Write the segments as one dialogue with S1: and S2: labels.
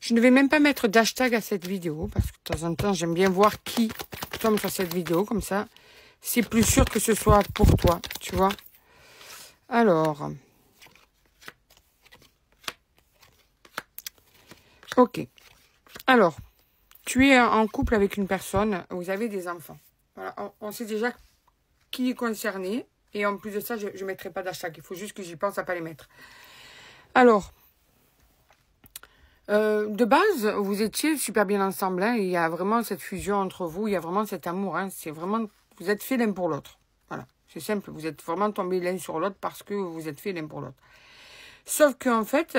S1: Je ne vais même pas mettre d'hashtag à cette vidéo, parce que de temps en temps, j'aime bien voir qui tombe sur cette vidéo, comme ça. C'est plus sûr que ce soit pour toi, tu vois. Alors. Ok. Alors, tu es en couple avec une personne, vous avez des enfants. Voilà, on sait déjà qui est concerné. Et en plus de ça, je ne mettrai pas d'hashtag. Il faut juste que j'y pense à ne pas les mettre. Alors, de base, vous étiez super bien ensemble. Hein, il y a vraiment cette fusion entre vous. Il y a vraiment cet amour. Hein, c'est vraiment, vous êtes faits l'un pour l'autre. Voilà, c'est simple. Vous êtes vraiment tombés l'un sur l'autre parce que vous êtes faits l'un pour l'autre. Sauf qu'en fait,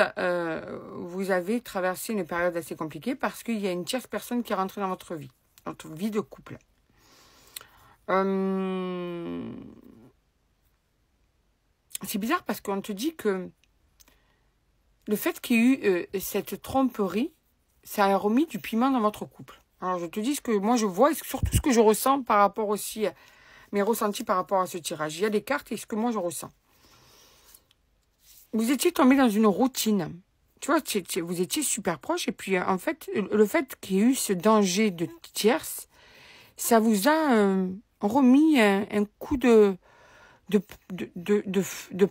S1: vous avez traversé une période assez compliquée parce qu'il y a une tierce personne qui est rentrée dans votre vie de couple. C'est bizarre parce qu'on te dit que le fait qu'il y ait eu cette tromperie, ça a remis du piment dans votre couple. Alors je te dis ce que moi je vois et surtout ce que je ressens par rapport aussi à mes ressentis par rapport à ce tirage. Il y a des cartes et ce que moi je ressens. Vous étiez tombé dans une routine. Tu vois, vous étiez super proches. Et puis, en fait, le fait qu'il y ait eu ce danger de tierce, ça vous a remis un coup de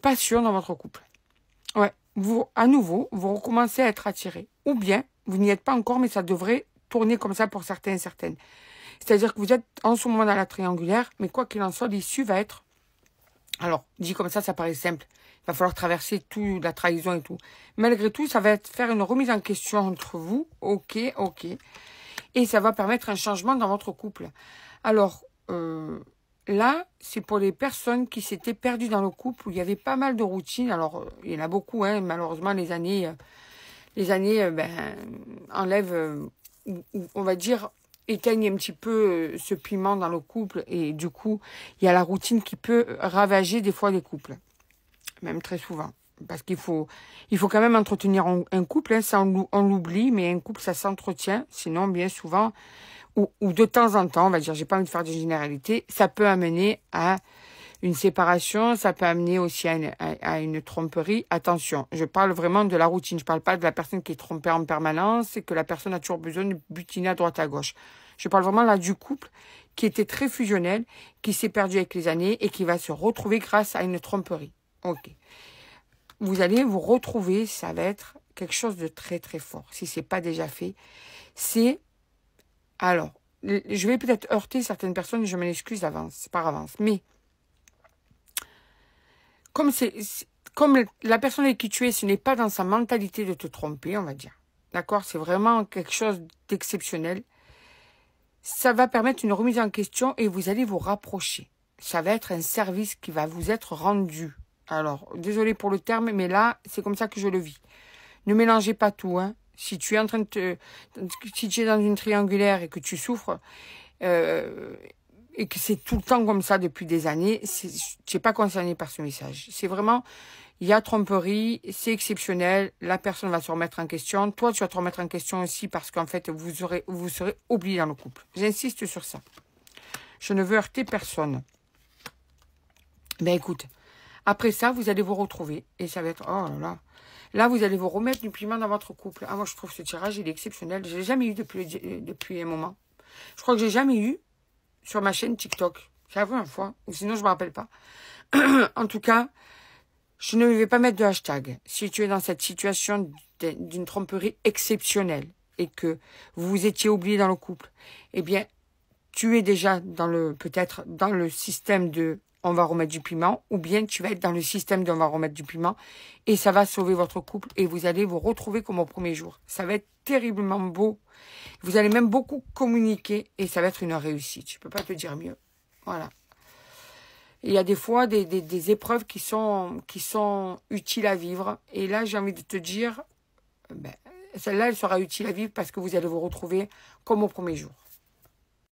S1: passion dans votre couple. Ouais. À nouveau, vous recommencez à être attiré. Ou bien, vous n'y êtes pas encore, mais ça devrait tourner comme ça pour certains et certaines. C'est-à-dire que vous êtes en ce moment dans la triangulaire, mais quoi qu'il en soit, l'issue va être... Alors, dit comme ça paraît simple. Il va falloir traverser tout, la trahison et tout. Malgré tout, ça va être faire une remise en question entre vous. Ok. Et ça va permettre un changement dans votre couple. Alors, là, c'est pour les personnes qui s'étaient perdues dans le couple où il y avait pas mal de routines. Alors, il y en a beaucoup, hein. Malheureusement, les années enlèvent, on va dire, éteignent un petit peu ce piment dans le couple. Et du coup, il y a la routine qui peut ravager des fois les couples. Même très souvent. Parce qu'il faut quand même entretenir un couple. Hein, ça, on l'oublie, mais un couple, ça s'entretient. Sinon, bien souvent, ou de temps en temps, on va dire, j'ai pas envie de faire de généralité, ça peut amener à une séparation, ça peut amener aussi à une tromperie. Attention, je parle vraiment de la routine. Je parle pas de la personne qui est trompée en permanence et que la personne a toujours besoin de butiner à droite à gauche. Je parle vraiment là du couple qui était très fusionnel, qui s'est perdu avec les années et qui va se retrouver grâce à une tromperie. Ok. Vous allez vous retrouver, ça va être quelque chose de très très fort. Si c'est pas déjà fait, c'est... Alors, je vais peut-être heurter certaines personnes et je m'en excuse par avance. Mais, comme la personne avec qui tu es, ce n'est pas dans sa mentalité de te tromper, on va dire. D'accord? C'est vraiment quelque chose d'exceptionnel. Ça va permettre une remise en question et vous allez vous rapprocher. Ça va être un service qui va vous être rendu. Alors, désolé pour le terme, mais là, c'est comme ça que je le vis. Ne mélangez pas tout, hein. Si tu es en train si tu es dans une triangulaire et que tu souffres, et que c'est tout le temps comme ça depuis des années, tu n'es pas concerné par ce message. C'est vraiment, il y a tromperie, c'est exceptionnel, la personne va se remettre en question, toi tu vas te remettre en question aussi parce qu'en fait, vous serez oublié dans le couple. J'insiste sur ça. Je ne veux heurter personne. Ben écoute, après ça, vous allez vous retrouver et ça va être, oh là là. Là, vous allez vous remettre du piment dans votre couple. Ah, moi, je trouve ce tirage, il est exceptionnel. Je l'ai jamais eu depuis un moment. Je crois que j'ai jamais eu sur ma chaîne TikTok. C'est la première fois. Ou sinon, je me rappelle pas. En tout cas, je ne vais pas mettre de hashtag. Si tu es dans cette situation d'une tromperie exceptionnelle et que vous vous étiez oublié dans le couple, eh bien, tu es déjà peut-être dans le système de on va remettre du piment, ou bien tu vas être dans le système de on va remettre du piment, et ça va sauver votre couple, et vous allez vous retrouver comme au premier jour. Ça va être terriblement beau. Vous allez même beaucoup communiquer, et ça va être une réussite. Je peux pas te dire mieux. Voilà. Il y a des fois des épreuves qui sont utiles à vivre, et là, j'ai envie de te dire, celle-là, elle sera utile à vivre parce que vous allez vous retrouver comme au premier jour.